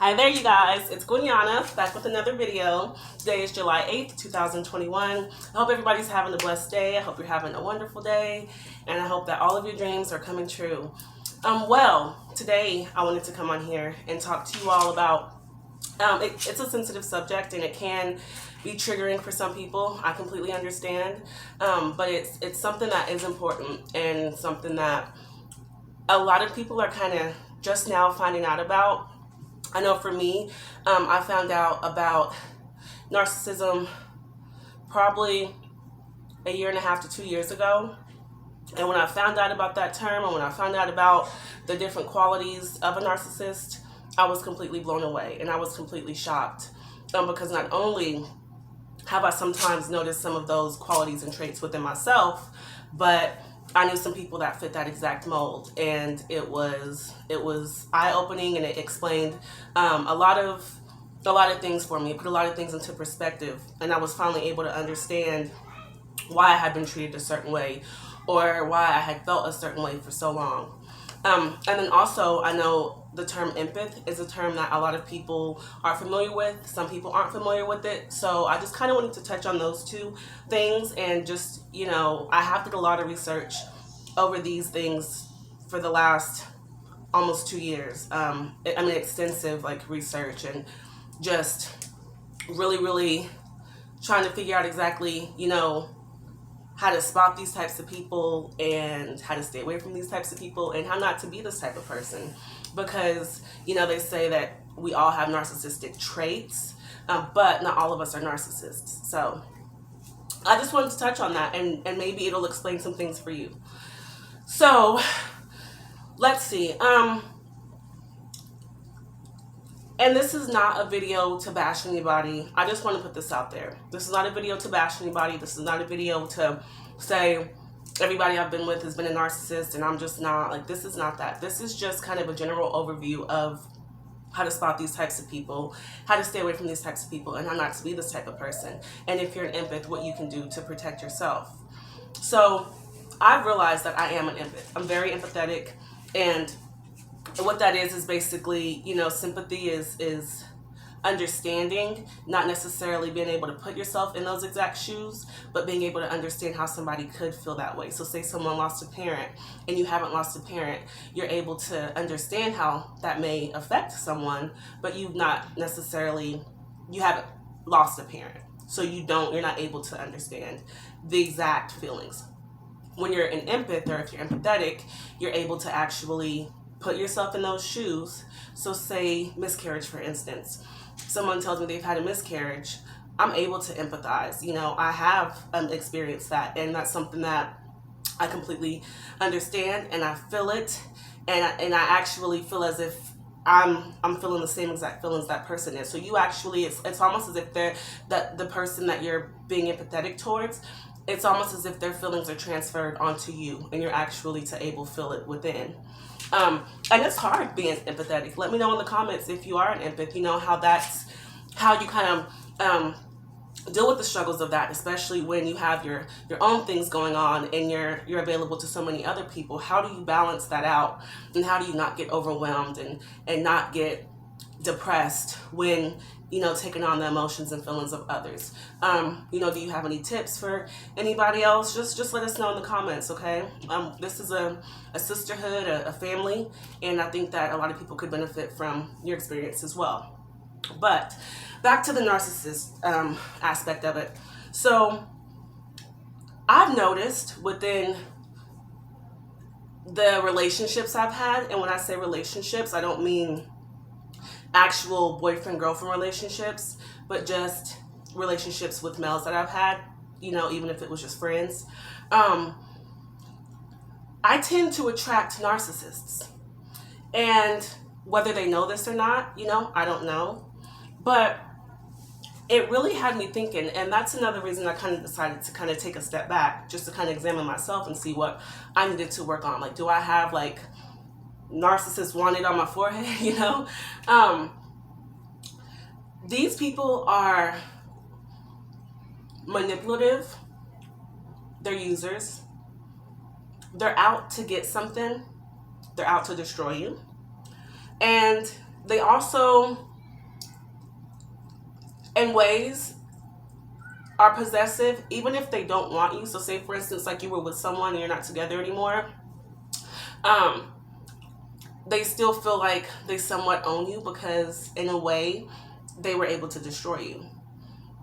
Hi there, you guys. It's Guiana back with another video. Today is July 8th, 2021. I hope everybody's having a blessed day. I hope you're having a wonderful day, and I hope that all of your dreams are coming true. Today I wanted to come on here and talk to you all about it's a sensitive subject and it can be triggering for some people. I completely understand, but it's something that is important and something that a lot of people are kind of just now finding out about. I know for me, I found out about narcissism probably a year and a half to 2 years ago. And when I found out about that term and when I found out about the different qualities of a narcissist, I was completely blown away and I was completely shocked, because not only have I sometimes noticed some of those qualities and traits within myself, but I knew some people that fit that exact mold, and it was eye-opening, and it explained a lot of things for me. It put a lot of things into perspective, and I was finally able to understand why I had been treated a certain way, or why I had felt a certain way for so long. And then also, I know the term empath is a term that a lot of people are familiar with. Some people aren't familiar with it. So I just kind of wanted to touch on those two things, and just, I have to do a lot of research over these things for the last almost 2 years. Extensive research, and just really trying to figure out exactly, how to spot these types of people and how to stay away from these types of people and how not to be this type of person. Because, they say that we all have narcissistic traits, but not all of us are narcissists. So I just wanted to touch on that, and maybe it'll explain some things for you. So let's see. And this is not a video to bash anybody. I just want to put this out there. This is not a video to bash anybody. This is not a video to say everybody I've been with has been a narcissist and I'm just not. This is not that. This is just kind of a general overview of how to spot these types of people, how to stay away from these types of people, and how not to be this type of person. And if you're an empath, what you can do to protect yourself. So I've realized that I am an empath. I'm very empathetic, and what that is basically, sympathy is understanding, not necessarily being able to put yourself in those exact shoes, but being able to understand how somebody could feel that way. So say someone lost a parent and you haven't lost a parent, you're able to understand how that may affect someone, but you haven't lost a parent. So you're not able to understand the exact feelings. When you're an empath, or if you're empathetic, you're able to actually put yourself in those shoes. So say miscarriage, for instance. Someone tells me they've had a miscarriage. I'm able to empathize. I have experienced that, and that's something that I completely understand, and I feel it, and I actually feel as if I'm feeling the same exact feelings that person is. So you actually, it's almost as if the person that you're being empathetic towards, it's almost as if their feelings are transferred onto you, and you're actually able to feel it within. And it's hard being empathetic. Let me know in the comments if you are an empath, how you kind of deal with the struggles of that, especially when you have your own things going on and you're available to so many other people. How do you balance that out, and how do you not get overwhelmed and not get depressed when taking on the emotions and feelings of others? Do you have any tips for anybody else? Just let us know in the comments, okay? This is a sisterhood, a family, and I think that a lot of people could benefit from your experience as well. But back to the narcissist aspect of it. So I've noticed within the relationships I've had, and when I say relationships, I don't mean actual boyfriend-girlfriend relationships, but just relationships with males that I've had, even if it was just friends. I tend to attract narcissists. And whether they know this or not, I don't know. But it really had me thinking, and that's another reason I kind of decided to kind of take a step back, just to kind of examine myself and see what I needed to work on. Do I have narcissist wanted on my forehead? These people are manipulative. They're users. They're out to get something. They're out to destroy you. And they also in ways are possessive, even if they don't want you. So say, for instance, like you were with someone and you're not together anymore. They still feel like they somewhat own you because in a way they were able to destroy you.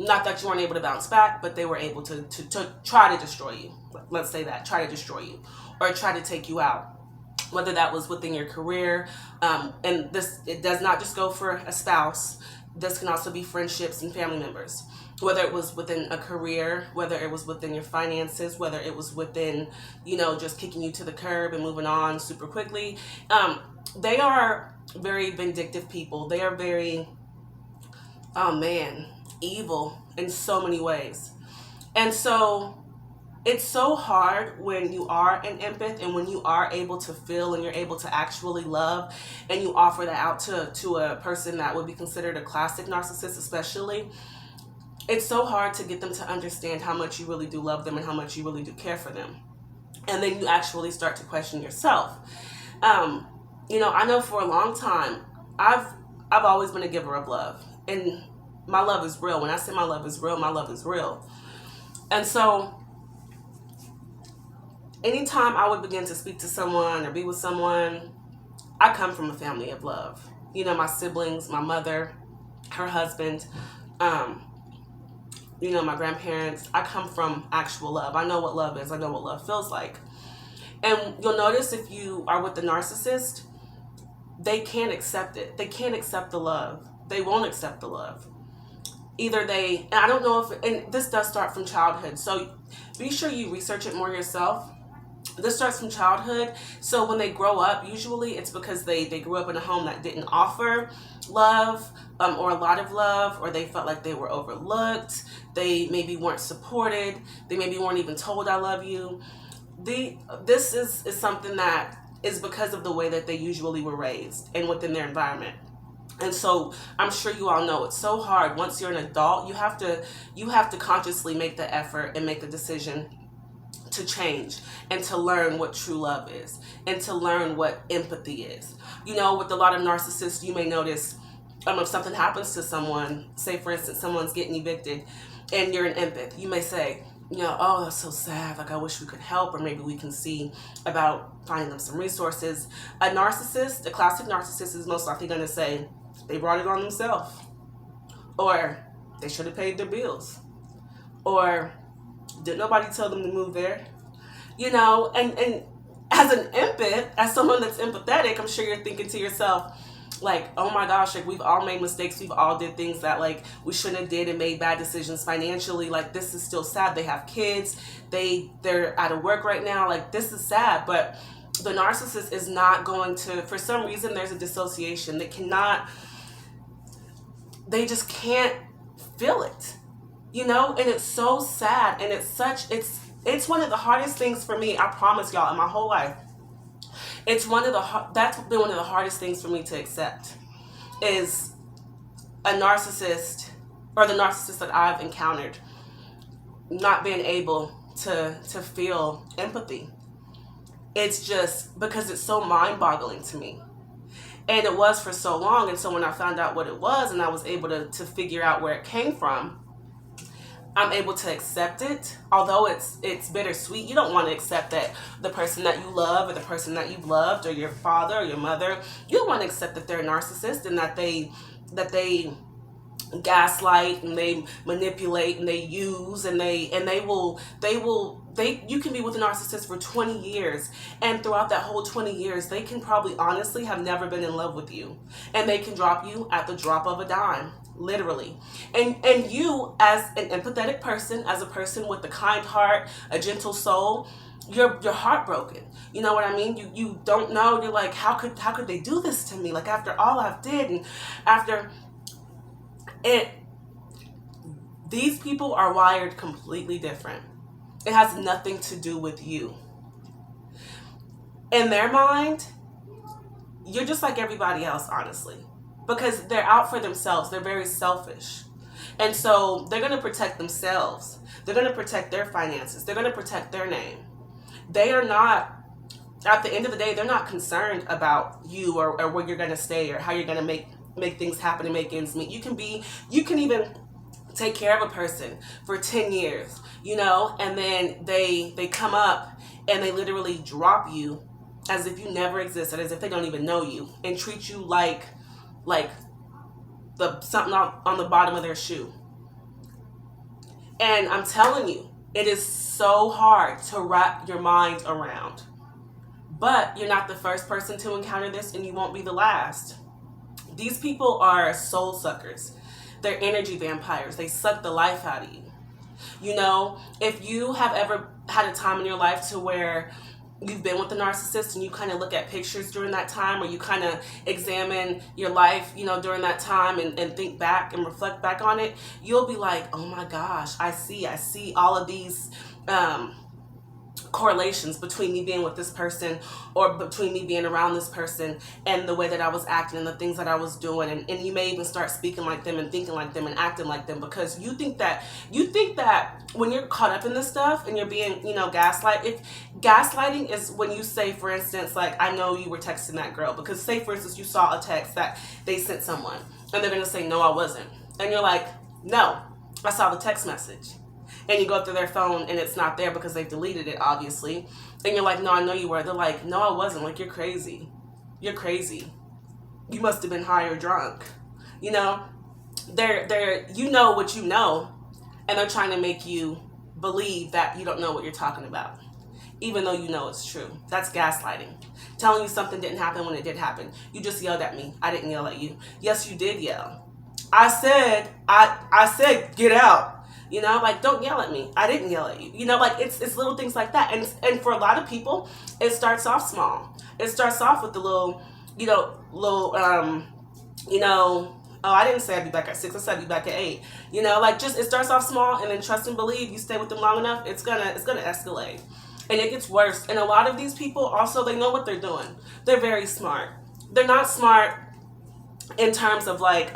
Not that you weren't able to bounce back, but they were able to try to destroy you. Let's say that, try to destroy you or try to take you out. Whether that was within your career, and this, it does not just go for a spouse. This can also be friendships and family members. Whether it was within a career, whether it was within your finances, whether it was within, just kicking you to the curb and moving on super quickly. They are very vindictive people. They are very, oh man, evil in so many ways. And so it's so hard when you are an empath and when you are able to feel and you're able to actually love and you offer that out to a person that would be considered a classic narcissist especially. It's so hard to get them to understand how much you really do love them and how much you really do care for them. And then you actually start to question yourself. I know for a long time, I've always been a giver of love. And my love is real. When I say my love is real, my love is real. And so anytime I would begin to speak to someone or be with someone, I come from a family of love. My siblings, my mother, her husband, my grandparents. I come from actual love. I know what love is. I know what love feels like. And you'll notice if you are with the narcissist, they can't accept it. They can't accept the love. They won't accept the love. Either and I don't know and this does start from childhood. So be sure you research it more yourself. This starts from childhood. So when they grow up, usually it's because they grew up in a home that didn't offer love, or a lot of love, or they felt like they were overlooked. They maybe weren't supported. They maybe weren't even told I love you. This is something that is because of the way that they usually were raised and within their environment. And so I'm sure you all know it's so hard. Once you're an adult, you have to consciously make the effort and make the decision to change and to learn what true love is and to learn what empathy is. With a lot of narcissists, you may notice if something happens to someone, say for instance, someone's getting evicted and you're an empath, you may say, oh, that's so sad. Like, I wish we could help, or maybe we can see about finding them some resources. A narcissist, a classic narcissist, is most likely going to say they brought it on themselves, or they should have paid their bills, or did nobody tell them to move there? And as an empath, as someone that's empathetic, I'm sure you're thinking to yourself, like, oh my gosh, like, we've all made mistakes. We've all did things that, like, we shouldn't have did and made bad decisions financially. Like, this is still sad. They have kids. They're out of work right now. Like, this is sad. But the narcissist is not going to, for some reason, there's a dissociation. They just can't feel it, and it's so sad. And it's one of the hardest things for me, I promise y'all, in my whole life. That's been one of the hardest things for me to accept, is a narcissist, or the narcissist that I've encountered, not being able to feel empathy. It's just because it's so mind-boggling to me. And it was for so long. And so when I found out what it was and I was able to figure out where it came from, I'm able to accept it. Although it's bittersweet. You don't want to accept that the person that you love, or the person that you've loved, or your father or your mother, you don't want to accept that they're a narcissist and that they gaslight and they manipulate and they use and you can be with a narcissist for 20 years, and throughout that whole 20 years they can probably honestly have never been in love with you, and they can drop you at the drop of a dime, literally. And you, as an empathetic person, as a person with a kind heart, a gentle soul, you're heartbroken. You know what I mean? You don't know. You're like, how could they do this to me? Like, after all I've did, and after it, these people are wired completely different. It has nothing to do with you. In their mind, you're just like everybody else, honestly, because they're out for themselves. They're very selfish. And so they're going to protect themselves. They're going to protect their finances. They're going to protect their name. They are not, at the end of the day, they're not concerned about you or where you're going to stay or how you're going to make things happen and make ends meet. You can even take care of a person for 10 years, you know, and then they come up and they literally drop you as if you never existed, as if they don't even know you, and treat you like the something on the bottom of their shoe. And I'm telling you, it is so hard to wrap your mind around. But you're not the first person to encounter this, and you won't be the last. These people are soul suckers. They're energy vampires. They suck the life out of you. You know, if you have ever had a time in your life to where you've been with a narcissist and you kind of look at pictures during that time, or you kind of examine your life, you know, during that time and think back and reflect back on it, you'll be like, oh my gosh, I see all of these correlations between me being with this person, or between me being around this person, and the way that I was acting and the things that I was doing. And you may even start speaking like them and thinking like them and acting like them, because you think that when you're caught up in this stuff and you're being, you know, gaslighting is when you say, for instance, like, I know you were texting that girl, because say, for instance, you saw a text that they sent someone and they're going to say, no, I wasn't. And you're like, no, I saw the text message. And you go through their phone and it's not there because they've deleted it, obviously. And you're like, no, I know you were. They're like, no, I wasn't. Like, you're crazy. You're crazy. You must have been high or drunk. You know, you know what you know, and they're trying to make you believe that you don't know what you're talking about, even though you know it's true. That's gaslighting. Telling you something didn't happen when it did happen. You just yelled at me. I didn't yell at you. Yes, you did yell. I said, get out. You know, like, don't yell at me. I didn't yell at you. You know, like, it's little things like that. And for a lot of people, it starts off small. It starts off with the little, oh, I didn't say I'd be back at 6. I said I'd be back at 8. You know, like, just, it starts off small, and then trust and believe, you stay with them long enough, it's gonna escalate. And it gets worse. And a lot of these people also, they know what they're doing. They're very smart. They're not smart in terms of like,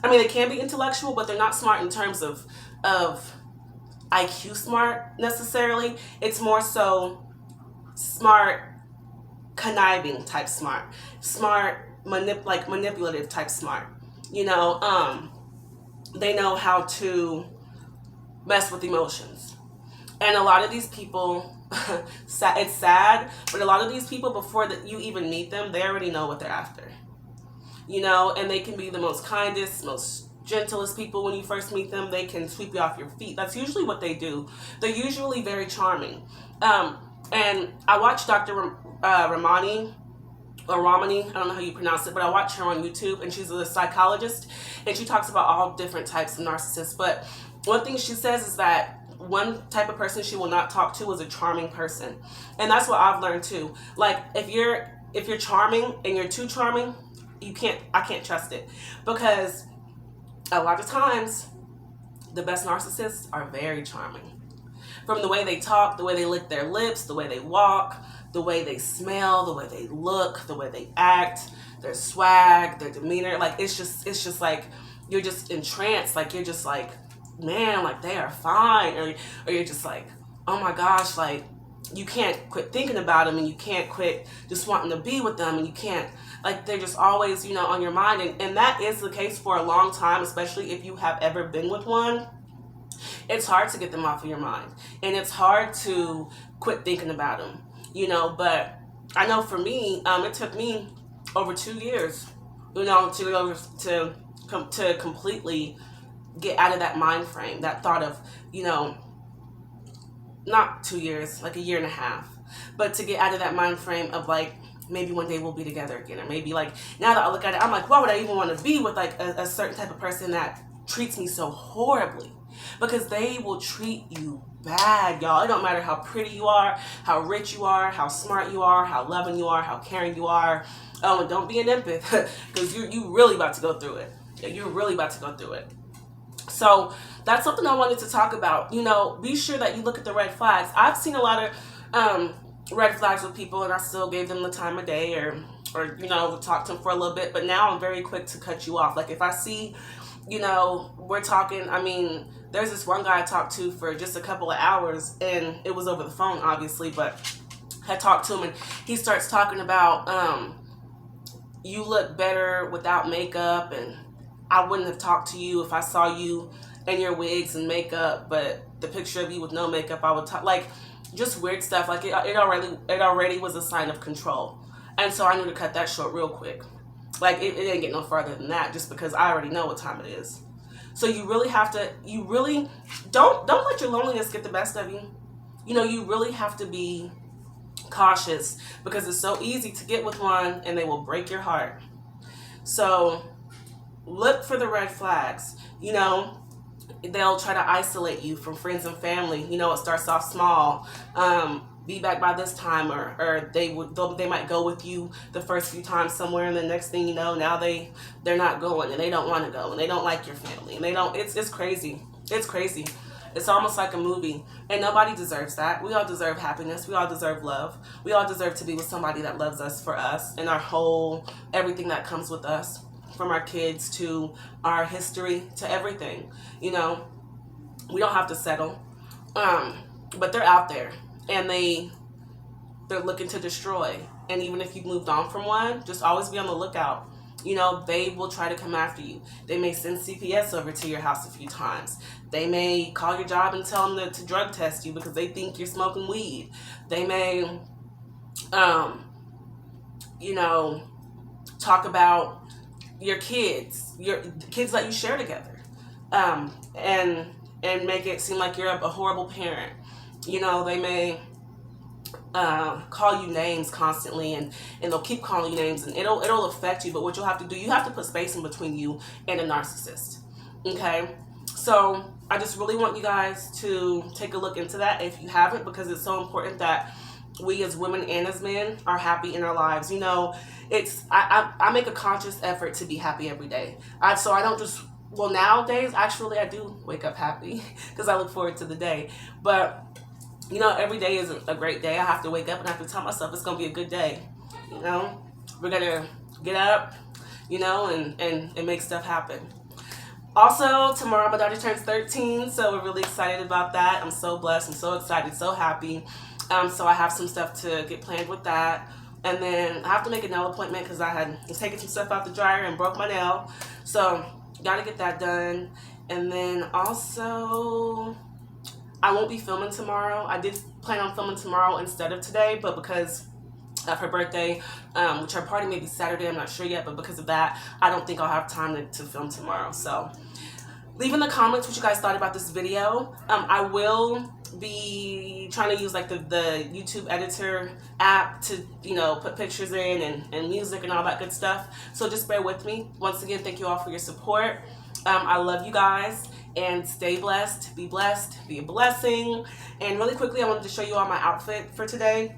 they can be intellectual, but they're not smart in terms of IQ smart necessarily. It's more so smart, conniving type smart, manipulative type smart. You know, they know how to mess with emotions. And a lot of these people, it's sad, but a lot of these people, before you even meet them, they already know what they're after. You know, and they can be the most kindest, most gentlest people when you first meet them. They can sweep you off your feet. That's usually what they do. They're usually very charming. And I watched Dr. Ramani, I don't know how you pronounce it, but I watch her on YouTube, and she's a psychologist, and she talks about all different types of narcissists. But one thing she says is that one type of person she will not talk to is a charming person. And that's what I've learned too. Like, if you're charming and you're too charming, I can't trust it, because a lot of times the best narcissists are very charming. From the way they talk, the way they lick their lips, the way they walk, the way they smell, the way they look, the way they act, their swag, their demeanor. Like, it's just like, you're just entranced. Like, you're just like, man, like, they are fine. Or you're just like, oh my gosh, like, you can't quit thinking about them, and you can't quit just wanting to be with them, and you can't, like, they're just always, you know, on your mind. And that is the case for a long time, especially if you have ever been with one. It's hard to get them off of your mind, and it's hard to quit thinking about them, you know. But I know for me, it took me over 2 years, you know, to completely get out of that mind frame, that thought of, you know, not 2 years, like 1.5 years, but to get out of that mind frame of like, maybe one day we'll be together again. Or maybe, like, now that I look at it, I'm like, why would I even want to be with like a certain type of person that treats me so horribly? Because they will treat you bad, y'all. It don't matter how pretty you are, how rich you are, how smart you are, how loving you are, how caring you are. Oh, and don't be an empath, because you really about to go through it. You're really about to go through it. So that's something I wanted to talk about. You know, be sure that you look at the red flags. I've seen a lot of red flags with people, and I still gave them the time of day, or you know, talked to them for a little bit. But now I'm very quick to cut you off. Like, if I see, you know, we're talking, I mean, there's this one guy I talked to for just a couple of hours, and it was over the phone, obviously, but I talked to him, and he starts talking about, you look better without makeup, and I wouldn't have talked to you if I saw you in your wigs and makeup, but the picture of you with no makeup, I would talk. Like, just weird stuff. Like, it already was a sign of control. And so I knew to cut that short real quick. Like, it didn't get no further than that, just because I already know what time it is. So you really have to, don't let your loneliness get the best of you. You know, you really have to be cautious, because it's so easy to get with one and they will break your heart. So look for the red flags. You know, they'll try to isolate you from friends and family. You know, it starts off small. Be back by this time, or they might go with you the first few times somewhere, and the next thing you know, now they're not going, and they don't want to go, and they don't like your family, and they don't. It's crazy. It's crazy. It's almost like a movie, and nobody deserves that. We all deserve happiness. We all deserve love. We all deserve to be with somebody that loves us for us and our whole everything that comes with us, from our kids to our history to everything. You know, we don't have to settle. But they're out there, and they're looking to destroy. And even if you've moved on from one, just always be on the lookout. You know, they will try to come after you. They may send CPS over to your house a few times. They may call your job and tell them to drug test you because they think you're smoking weed. They may, you know, talk about your kids that you share together, and make it seem like you're a horrible parent. You know, they may call you names constantly, and they'll keep calling you names, and it'll affect you. But what you'll have to do, you have to put space in between you and a narcissist. Okay, so I just really want you guys to take a look into that if you haven't, because it's so important that we as women and as men are happy in our lives. You know, I make a conscious effort to be happy every day. So I don't just, well, nowadays actually I do wake up happy because I look forward to the day. But you know, every day isn't a great day. I have to wake up and I have to tell myself it's going to be a good day. You know, we're going to get up, you know, and make stuff happen. Also, tomorrow my daughter turns 13, so we're really excited about that. I'm so blessed. I'm so excited, so happy. So I have some stuff to get planned with that. And then I have to make a nail appointment because I was taking some stuff out the dryer and broke my nail. So got to get that done. And then also, I won't be filming tomorrow. I did plan on filming tomorrow instead of today, but because of her birthday, which her party may be Saturday, I'm not sure yet, but because of that, I don't think I'll have time to film tomorrow. So leave in the comments what you guys thought about this video. I will be trying to use like the YouTube editor app to, you know, put pictures in and music and all that good stuff. So just bear with me. Once again, thank you all for your support. I love you guys. And stay blessed, be a blessing. And really quickly, I wanted to show you all my outfit for today,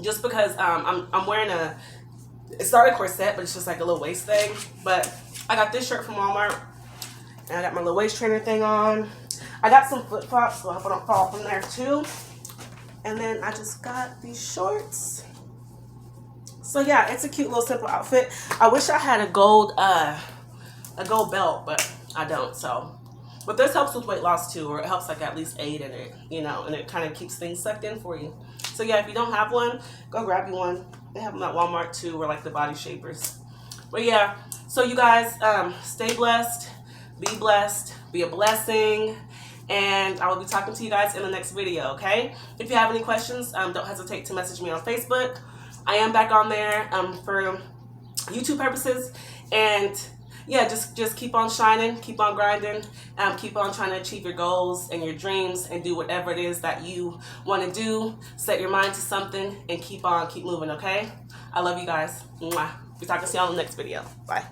just because I'm wearing it's not a corset, but it's just like a little waist thing. But I got this shirt from Walmart, and I got my little waist trainer thing on. I got some flip flops, so I hope I don't fall from there too. And then I just got these shorts. So yeah, it's a cute little simple outfit. I wish I had a gold belt, but I don't. So. But this helps with weight loss too, or it helps like at least aid in it, you know, and it kind of keeps things sucked in for you. So yeah, if you don't have one, go grab you one. They have them at Walmart too, or like the body shapers. But yeah, so you guys, stay blessed, be a blessing, and I will be talking to you guys in the next video, okay? If you have any questions, don't hesitate to message me on Facebook. I am back on there for YouTube purposes, and yeah, just keep on shining, keep on grinding, keep on trying to achieve your goals and your dreams, and do whatever it is that you want to do. Set your mind to something and keep moving, okay? I love you guys. Mwah. Be talking to you all in the next video. Bye.